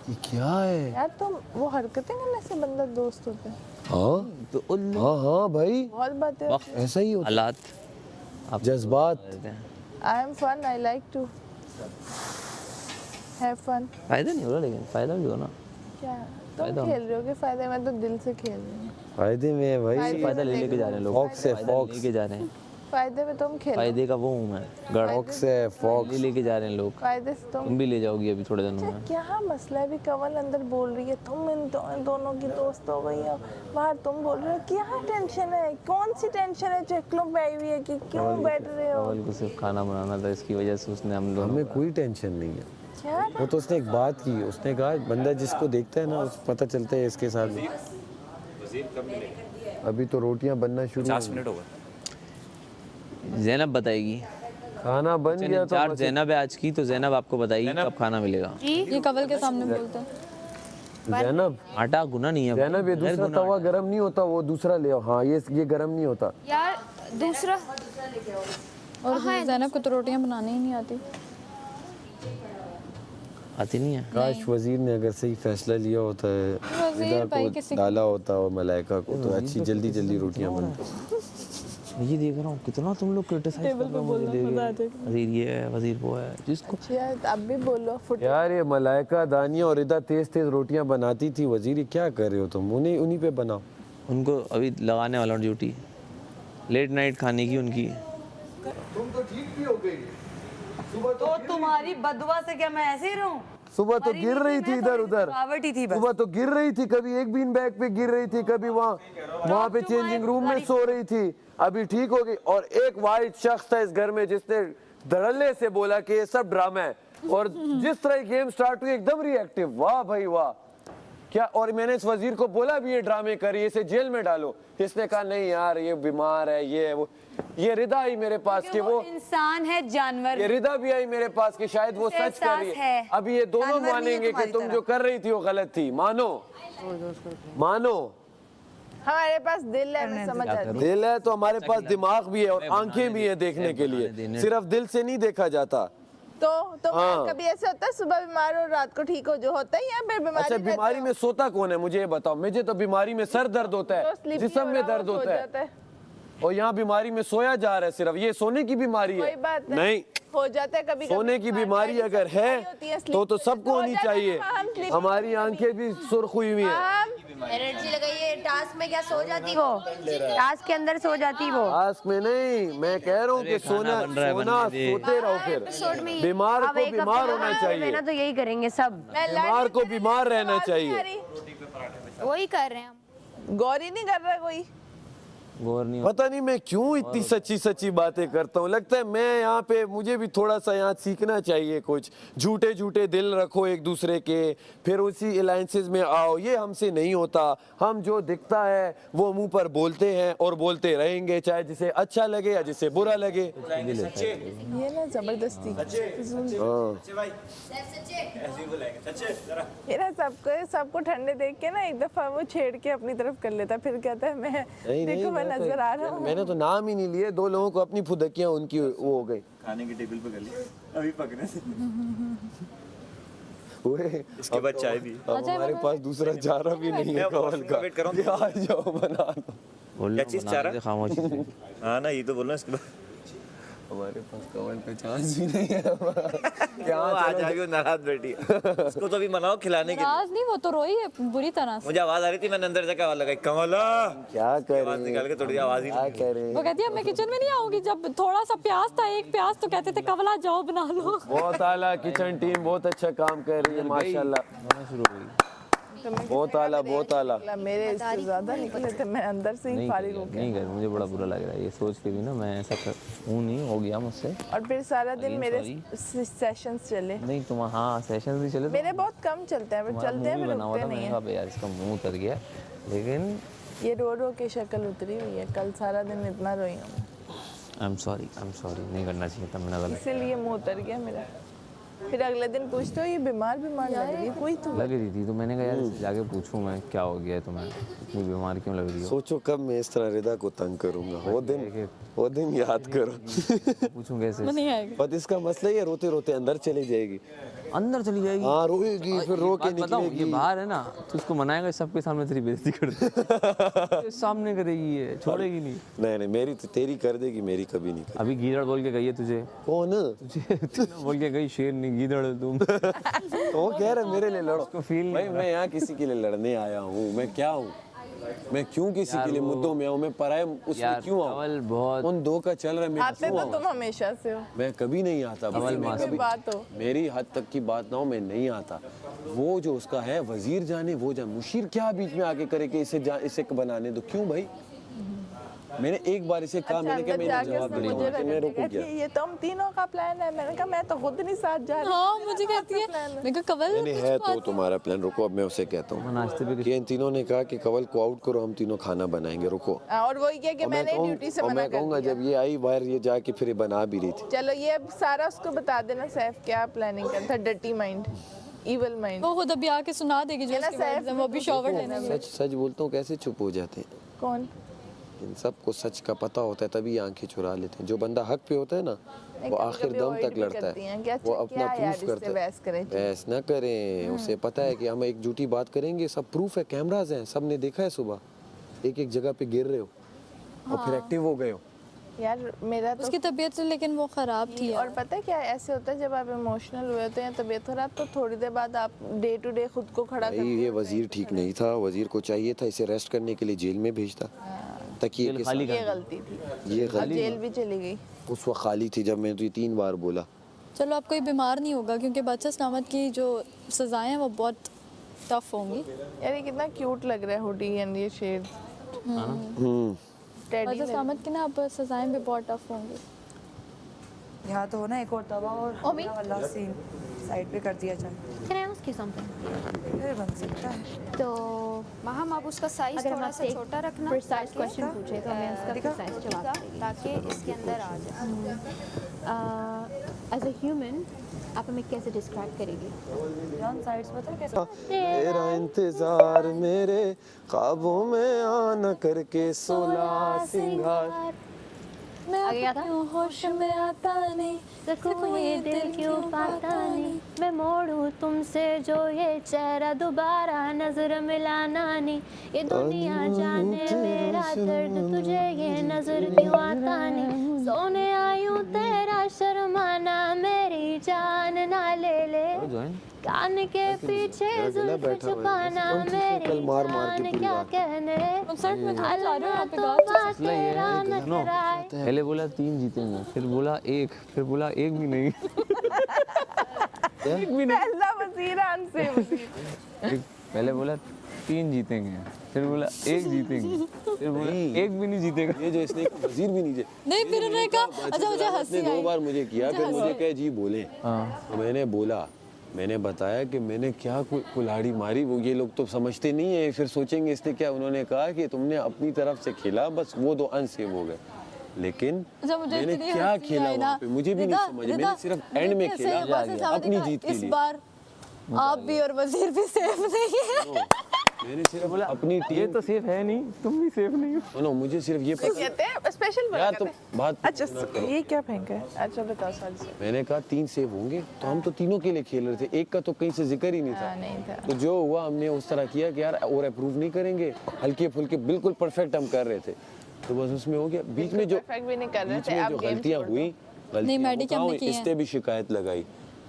ये क्या है यार तुम वो हरकतें करने से बंदा दोस्त होता है। हाँ तो उल्लू हाँ भाई बहुत बातें वक्त ऐसा ही होता हालात आप जज्बात I am fun, I like to have fun. फायदा नहीं हो रहा, लेकिन फायदा भी हो ना। क्या तुम खेल रहे हो कि फायदे में? तो दिल से खेल रही हूँ। फायदे में है भाई फायदा ले लेके जा रहे हैं लोग, फॉक्स है फायदा फॉक्स लेके जा रहे हैं। फायदे में तुम खेलो। फायदे का वो हूँ मैं, गढ़ फॉक्स है फॉक्स लेके जा रहे हैं लोग। फायदे से तुम भी ले जाओगी अभी थोड़े दिनों में। क्या मसला है? भी कंवल अंदर बोल रही है तुम इन दोनों की दोस्त हो गई हो, बाहर तुम बोल रहे हो। क्या टेंशन है? कौन सी टेंशन है? चेकलो पाई हुई है कि क्यों बैठ रहे हो? कवल को सिर्फ खाना बनाना था, इसकी वजह से उसने हम दोनों हमें कोई टेंशन नहीं है क्या वो तो उसने एक बात की उसने कहा बंदा जिसको देखता है ना उस पता चलता है इसके साथ भी। अभी तो रोटियां बनना शुरू 50 मिनट हो गए। ज़ैनब बताएगी। खाना बन गया तो चार बस ज़ैनब है आज की, तो ज़ैनब आपको बताएगी कब खाना मिलेगा। ये कवल के सामने बोलते हैं। जैनब आटा गुना नहीं है जैनब ये दूसरा तवा गरम नहीं होता वो दूसरा ले आओ। हाँ ये गरम नहीं होता। यार दूसरा और ज़ैनब को तो रोटियां बनानी ही नहीं आती। आती नहीं है। काश वजीर ने अगर सही फैसला लिया होता है वज़ीर रिदा भाई को किसी डाला होता और मलाइका को तो अच्छी जल्दी जल्दी रोटियां बनती। ये देख रहा हूँ कितना तुम लोग क्रिटिसाइज कर रहे हो मुझे। वजीर ये है, वजीर वो है, जिसको यार अब भी बोलो फुट। यार ये मलाइका दानिया और रिदा तेज तेज रोटियां बनाती थी। वजीर ये क्या कर रहे हो तुम? उन्हीं पे बनाओ। उनको अभी लगाने वाला ड्यूटी लेट नाइट खाने की उनकी। तुम तो ठीक भी हो गई। तो तुम्हारी बदुआ से क्या मैं ऐसे ही रहूं? सुबह तो मरी गिर नहीं रही थी थी मैं, इधर थोड़ी उधर। थकावट ही थी बस। सुबह तो गिर रही थी, कभी एक बीन बैग पे गिर रही थी, कभी वहाँ पे चेंजिंग रूम में सो रही थी। अभी ठीक हो गई। और एक वाइट शख्स था इस घर में जिसने धड़ल्ले से बोला कि ये सब ड्रामा है। और जिस तरह गेम स्टार्ट हुई एकदम रिएक्टिव। वाह भाई वाह क्या। और मैंने इस वजीर को बोला भी ये ड्रामे करिए, इसे जेल में डालो। इसने कहा नहीं यार ये बीमार है ये वो। ये रिदा आई मेरे पास कि वो इंसान है जानवर। ये रिदा भी आई मेरे पास कि शायद वो उसे सच कर रही एहसास है। है। अभी ये दोनों जानवर नहीं है मानेंगे कि तुम्हारी तुम तरह। जो कर रही थी वो गलत थी। मानो मानो हमारे पास दिल है, मैं समझ आती हूँ। दिल है तो हमारे पास दिमाग भी है और आंखें भी है देखने के लिए। सिर्फ दिल से नहीं देखा जाता। तो हाँ। कभी ऐसा होता है सुबह बीमार हो रात को ठीक हो जो होता है या फिर बीमारी अच्छा रहते बीमारी हो? में सोता कौन है मुझे ये बताओ। मुझे तो बीमारी में सर दर्द होता जो है, sleepy जिस्म हो में रहा दर्द हो, सो होता जाता है। और यहाँ बीमारी में सोया जा रहा है सिर्फ। ये सोने की बीमारी है? कोई बात नहीं हो जाता है कभी सोने की बीमारी अगर है तो सबको होनी चाहिए। हमारी आंखें भी सुर्ख हुई हुई है। एनर्जी लगाइए। टास्क में क्या सो जाती वो? टास्क के अंदर सो जाती वो? आस्क में नहीं, मैं कह रहा हूँ कि सोना सोना सोते रहो फिर। बीमार को बीमार होना चाहिए। ना तो यही करेंगे सब। बीमार को बीमार रहना चाहिए। वही कर रहे हैं हम। गौर ही नहीं कर रहा कोई। गौर नहीं पता नहीं मैं क्यों इतनी सच्ची सच्ची बातें करता हूँ। लगता है मैं यहाँ पे मुझे भी थोड़ा सा यहाँ सीखना चाहिए कुछ। झूठे झूठे दिल रखो एक दूसरे के, फिर उसी अलायंसेस में आओ। ये हमसे नहीं होता। हम जो दिखता है वो मुंह पर बोलते हैं और बोलते रहेंगे, चाहे जिसे अच्छा लगे या जिसे बुरा लगे। ये ना जबरदस्ती ये ना सबको ठंडे देख के ना एक दफा वो छेड़ के अपनी तरफ कर लेता, फिर कहता है मैं देखो मैं नजर आ रहा हूँ। मैंने तो नाम ही नहीं लिए। दो लोगों को अपनी फुदकियां उनकी वो हो गई। खाने की टेबल पे कर ली अभी पकने से। इसके बाद चाय भी। अब हमारे पास दूसरा चारा भी नहीं है कवल का। वेट कर रहा हूँ। आ जाओ बना दो। बोलना क्या चीज़ बना चाह रहा? दे खामोशी से। हाँ ना ये तो बोलना इसके बाद। हमारे पास कवल का चांस भी नहीं है। क्या आ जाएगी नाराज बेटी। उसको तो भी मनाओ खिलाने के लिए। नाज नहीं, वो तो रोई है बुरी तरह से। मुझे आवाज आ रही थी, मैंने अंदर जाकर आवाज लगाई कमला। क्या कर आवाज निकाल के थोड़ी आवाज ही क्या करे। वो कहती है मैं किचन में नहीं आऊंगी। जब थोड़ा सा प्याज था, एक प्याज, तो कहते थे कवला जाओ बना लो। बहुत आला किचन टीम बहुत अच्छा काम कर रही है माशाल्लाह। शुरू हो गई। बहुत आला बहुत आला। मेरे इससे ज्यादा निकले थे, मैं अंदर से ही नहीं फारिग हो गया। नहीं कर, मुझे बड़ा बुरा लग रहा है ये सोच के भी ना। मैं ऐसा हूँ नहीं, हो गया मुझसे। और फिर सारा दिन Again, मेरे sorry. सेशंस चले। नहीं तुम हाँ सेशंस भी चले। मेरे बहुत कम चलते हैं, फिर चलते हैं फिर रुकते नहीं मैंने है। कहा यार इसका मुंह उतर गया, लेकिन ये रो रो के शक्ल उतरी हुई है। कल सारा दिन इतना रोई हूँ, आई एम सॉरी नहीं करना चाहिए था मैंने गलत। इसीलिए मुंह उतर गया मेरा। फिर अगले दिन पूछते हो ये बीमार लग रही है कोई तो। लग रही थी तो मैंने कहा यार जाके पूछूं मैं क्या हो गया है तुम्हें, इतनी बीमार क्यों लग रही हो। सोचो कब मैं इस तरह रिदा को तंग करूंगा। वो दिन याद करो। पूछूं कैसे। नहीं आएगा। बट इसका मसला ये रोते रोते अंदर चली जाएगी। अंदर चली जाएगी। हाँ रोएगी, फिर रो के बात बताऊं, ये निकलेगी। बाहर है ना तो उसको मनाएगा, सबके सामने तेरी बेइज्जती कर देगी। सामने करेगी, ये छोड़ेगी नहीं। नहीं नहीं, मेरी तो तेरी कर देगी, मेरी कभी नहीं कर। अभी गीदड़ बोल के गई है तुझे, कौन? तुझे बोल के गई शेर नहीं गीदड़ है तुम। तो कह रहे मेरे लिए लड़ो। उसको फील भाई मैं यहाँ किसी के लिए लड़ने आया हूँ? मैं क्या हूँ? मैं क्यों किसी के लिए मुद्दों में आऊँ? मैं पराये उसमें यार क्यों आऊँ? कवल बहुत उन दो का चल रहा है, मैं आते क्यों तो आऊँ? तुम हमेशा से हो, मैं कभी नहीं आता। कवल मैं मासूम। कभी- बात हो। मेरी हद तक की बात ना हो, मैं नहीं आता। वो जो उसका है वजीर जाने, वो जाने, मुशीर क्या बीच में आके करे कि इसे बनाने दो? क्यों भाई? मैंने एक बार इसे कहा, मैंने कहा अंदर मैं जाके जवाब उसने दे मुझे रहा हूँ, मैं रुक गया। ये तो हम तीनों का प्लान है। मैंने कहा मैं तो खुद नहीं साथ जा रही। हाँ मुझे कहती है, मैं कहा कवल नहीं है तो तुम्हारा प्लान, रुको अब मैं उसे कहता हूँ नाश्ते पे कि इन तीनों ने कहा कि कवल को आउट करो, हम तीनों खाना बनाएंगे, रुको। और वही किया कि और मैं मैंने कहूँ- ड्यूटी से और मना मैं कर कहूँगा दिया। जब ये आई बाहर, ये जाके फिर ये बना भी रही थी। चलो ये अब सारा उसको बता देना सैफ क्या प्लानिंग करता था। Dirty mind, evil mind. वो खुद अभी आके सुना देगी जो है ना, उसके वर्ड्स हैं, वो अभी शॉवर लेना है। सच सच बोलता हूँ, कैसे चुप हो जाते हैं? कौन? इन सबको सच का पता होता है तभी आंखें चुरा लेते हैं। जो बंदा हक पे होता है ना, वो आखिर कभी दम avoid तक भी लड़ता करती हैं कि है, अच्छा वो अपना क्या यार प्रूफ इससे करता है। बहस करें। बहस ना करें, उसे पता है कि हम एक झूठी बात करेंगे, सब प्रूफ है, कैमराज हैं, सब ने देखा है। सुबह एक एक जगह पे गिर रहे हो और फिर एक्टिव हो गए हो। यार मेरा तो उसकी तबीयत लेकिन वो खराब थी और यार। पता है क्या ऐसे होता है, जब आप इमोशनल हुए होते हैं, तबीयत खराब, तो थोड़ी देर बाद आप डे टू डे खुद को खड़ा भाई करते ये हो। वजीर ठीक नहीं था, वजीर को चाहिए था इसे रेस्ट करने के लिए जेल में भेजता, तकिए के खाली साथ। ये गलती थी। ये और गलती जेल भी चली गई। उस वक्त खाली थी जब मैंने तो ये 3 बार बोला। चलो अब कोई बीमार नहीं होगा, क्योंकि बादशाह सलामत की जो सजाएं हैं वो बहुत टफ होंगी। यार ये कितना क्यूट लग रहा है हुडी एंड ये शेर। टेडी बादशाह सलामत की ना अब सजाएं भी बहुत टफ होंगी। यहाँ तो हो ना एक और तवा और वाला सीन साइड पे कर दिया जाए, Can I ask you something? फिर बन सकता है। तो हम आप उसका साइज अगर हम थोड़ा सा आपसे छोटा रखना प्रिसाइज क्वेश्चन पूछे तो हमें उसका प्रिसाइज जवाब देंगे। ताकि इसके अंदर आ जाए। एज अ ह्यूमन आप हमें कैसे डिस्क्राइब करेंगे? जान साइड्स पता है कैसे? तेरा इंतजार मेरे ख्वाबों में आना करके 16 सिंगार। मैं आगे क्या था? क्यों होश में आता नहीं, देखो ये दिल क्यों पाता नहीं, मैं मोड़ूं तुमसे जो ये चेहरा दोबारा नजर मिलाना नहीं, ये दुनिया जाने मेरा दर्द तुझे ये नजर क्यों आता नहीं, सोने आयूं तेरा शर्माना मेरी जान ना ले ले, कान के पीछे जुल्फ छुपाना मेरी मार मार के जान पूरी क्या रात। कहने, कंसर्ट में जा रहे हो यहाँ पे गा मसला ये है कि सुनो, पहले बोला 3 जीतेंगे, फिर बोला 1, फिर बोला 1 भी नहीं। पहला वजीर आंसर वजीर। पहले बोला 3 जीतेंगे, फिर बोला 1 जीतेंगे, फिर बोला 1 भी नहीं जीतेगा। ये जो इसने वजीर भी नहीं जे नहीं, फिर उन्होंने कहा अच्छा मुझे हंसी ने 2 आई। बार मुझे किया, फिर मुझे कहे जी बोले। हाँ तो मैंने बोला, मैंने बताया कि मैंने क्या कुल्हाड़ी मारी। वो ये लोग तो समझते नहीं है, फिर सोचेंगे इसने क्या। उन्होंने कहा कि तुमने अपनी तरफ से खेला, बस वो 2 अनसेव हो गए, लेकिन अच्छा, मुझे मैंने इतनी क्या हंसी खेला आई ना। वहाँ पे मुझे भी नहीं रिदा, समझ। रिदा, मैंने सिर्फ एंड में कैसे खेला बादशाह सलामत अपनी का जीत के इस लिए। बार आप भी और वजीर भी सेफ नहीं है। मैंने सिर्फ अपनी ये टीम तो सेफ है नहीं, तुम भी सेफ नहीं हो। नो, मुझे सिर्फ ये पता कहते हैं स्पेशल यार बना तो बात अच्छा ये क्या फेंका है? अच्छा बताओ सॉरी। मैंने कहा 3 सेव होंगे, तो हम तो तीनों के लिए खेल रहे थे, एक का तो कहीं से जिक्र ही नहीं था। नहीं था। तो जो हुआ हमने उस तरह किया कि यार और अप्रूव नहीं करेंगे, हल्के फुल्के बिल्कुल परफेक्ट हम कर रहे थे, तो बस उसमें हो गया। बीच में जो परफेक्ट भी नहीं कर रहे बीच थे में आप जो गेम्स गलतियां हुई, नहीं, मैडी के हमने की हैं। इसने भी शिकायत लगाई।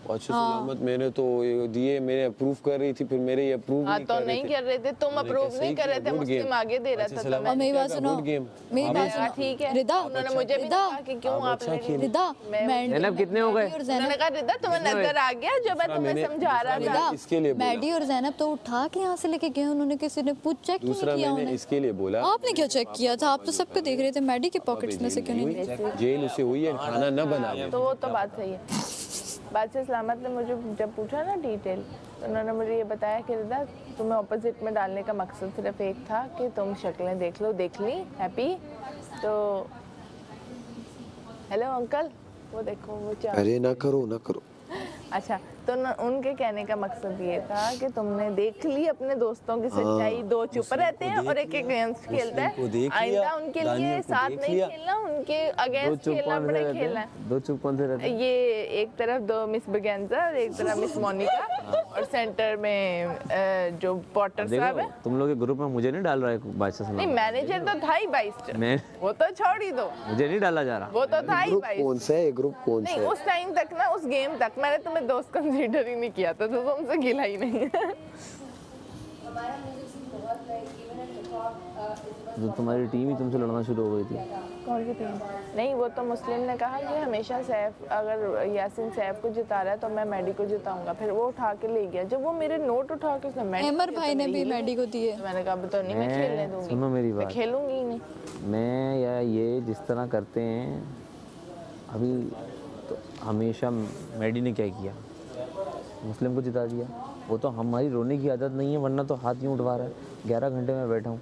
अच्छा सलामत मैंने तो ये दिए, मैंने अप्रूव कर रही थी, फिर मेरे ये अप्रूव हाँ नहीं तो कर रहे नहीं थे। कर रहे थे, तुम मैंने अप्रूव कहा, नहीं सही कर रहे किया, थे, good मुस्लिम game। आगे दे रहा अच्छा था। तो सलामत और मेरी क्या बात कहा, सुनो, good game। मेरी आप बात अच्छा सुनो। ठीक है रिदा, उन्होंने मुझे भी रिदा, कहा कि क्यों आप आपने अच्छा खेले। रिदा, जैनब कितने हो गए? मैडी और उन्होंने जैनब, कहा रिदा तुम्हें नजर आ गया जो मैं तुम्हें मैंने- समझा रहा दूसरा था। मैंने इसके लिए बोला। मैडी और जैनब तो उठा के यहाँ से लेके गए, उन्होंने किसी ने पूछ चेक क्यों दूसरा नहीं किया मैंने उन्हें? इसके लिए बोला, आपने क्या चेक किया था? आप तो सबको देख रहे थे, मैडी के पॉकेट्स में से क्यों नहीं? जेल उसे हुई है, खाना न बना। तो वो तो बात सही है। बादशाह सलामत ने मुझे जब पूछा ना डिटेल, तो उन्होंने मुझे ये बताया कि रिदा तुम्हें ऑपोजिट में डालने का मकसद सिर्फ एक था कि तुम शक्लें देख लो, देख ली हैप्पी। तो हेलो अंकल, वो देखो वो चाह अरे ना करो ना करो। अच्छा तो उनके कहने का मकसद ये था कि तुमने देख ली अपने दोस्तों की सच्चाई, दो चुप रहते हैं और एक अगेंस्ट खेलता है। आइंदा उनके लिए साथ नहीं खेलना, उनके अगेंस्ट खेलना पड़े खेलना है। दो चुप कौन से रहते हैं? ये एक तरफ दो मिस बगैंजा और एक तरफ मिस मोनिका और सेंटर में जो पॉटर साहब है। तुम लोग के ग्रुप में मुझे नहीं डाल रहा है बादशाह नहीं, मैनेजर तो था ही 22, मैं वो तो छोड़ ही दो, मुझे नहीं डाला जा रहा। वो तो था ही ग्रुप 22। कौन सा है? ग्रुप कौन सा नहीं, है? उस टाइम तक ना, उस गेम तक मैंने तुम्हें दोस्त कंसीडर ही नहीं किया था, तो तुमसे गिला ही नहीं। जो तुम्हारी टीम ही तुमसे लड़ना शुरू हो गई थी। कौन सी टीम? नहीं, वो तो मुस्लिम ने कहा कि हमेशा सैफ, अगर यासीन सैफ को जिता रहा है तो मैं मैडी को जिताऊंगा। फिर वो उठा के ले गया, जब वो मेरे नोट उठा के उसने मैडी अमर भाई ने भी मैडी को दिए। तो मैंने कहा अब तो नहीं, मैं खेलने दूंगी। सुनो मेरी मैं बात, खेलूंगी ही नहीं। मैं या ये जिस तरह करते हैं अभी, तो हमेशा मैडी ने क्या किया, मुस्लिम को जिता दिया। वो तो हमारी रोने की आदत नहीं है, वरना तो हाथ यूँ उठवा रहा है। 11 घंटे में बैठा हूँ,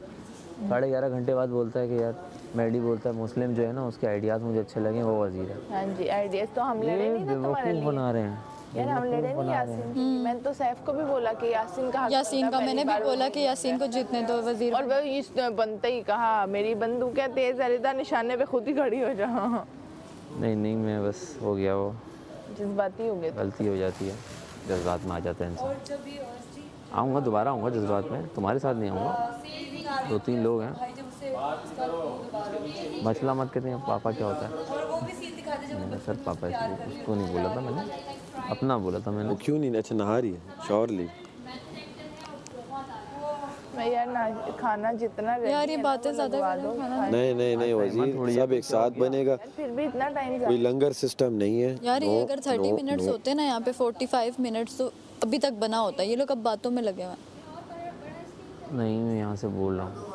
11.5 घंटे बाद बोलता है कि यार मैडी बोलता है मुस्लिम जो है ना उसके आइडियाज़ मुझे अच्छे लगे, वो वजीर है। हाँ जी, आइडियाज तो हम लड़े नहीं ना तुम्हारे बेवकूफ़ लिए बना रहे हैं। यार, हम लड़े नहीं यासीन की। मैंने तो सैफ को भी बोला कि यासीन का हक यासीन बनता, का मैंने पहली भी बार बोला कि यासीन को जीतने दो वजीर। और वो इस बनते ही कहा मेरी बंदूक है तेज है, रिदा निशाने पे खुद ही खड़ी हो जाओ। नहीं, मैं बस हो गया, वो जज्बाती हो गए थे। गलती हो जाती है, जज्बात में आ जाता है इंसान। आऊँगा, दोबारा आऊँगा जज्बात में, तुम्हारे साथ नहीं आऊँगा। 2-3 लोग हैं, मचला मत कहते हैं पापा क्या होता है। मैंने सर पापा, इसलिए उसको नहीं बोला था मैंने, अपना बोला था मैंने। वो क्यों नहीं? अच्छा नहा रही है, श्योरली। मैं यार ना खाना जितना ready यार ये है ना, बातें वो ज्यादा लगवा कर दो। रहे हो खाना। नहीं वजीर, सब एक साथ बनेगा। फिर भी इतना टाइम कोई लंगर सिस्टम नहीं है। यार ये नो, अगर 30 नो, मिनट्स नो। होते ना यहाँ पे 45 मिनट्स तो अभी तक बना होता है। ये लोग अब बातों में लगे हुए हैं। नहीं, मैं यहाँ से बोल रहा हूँ।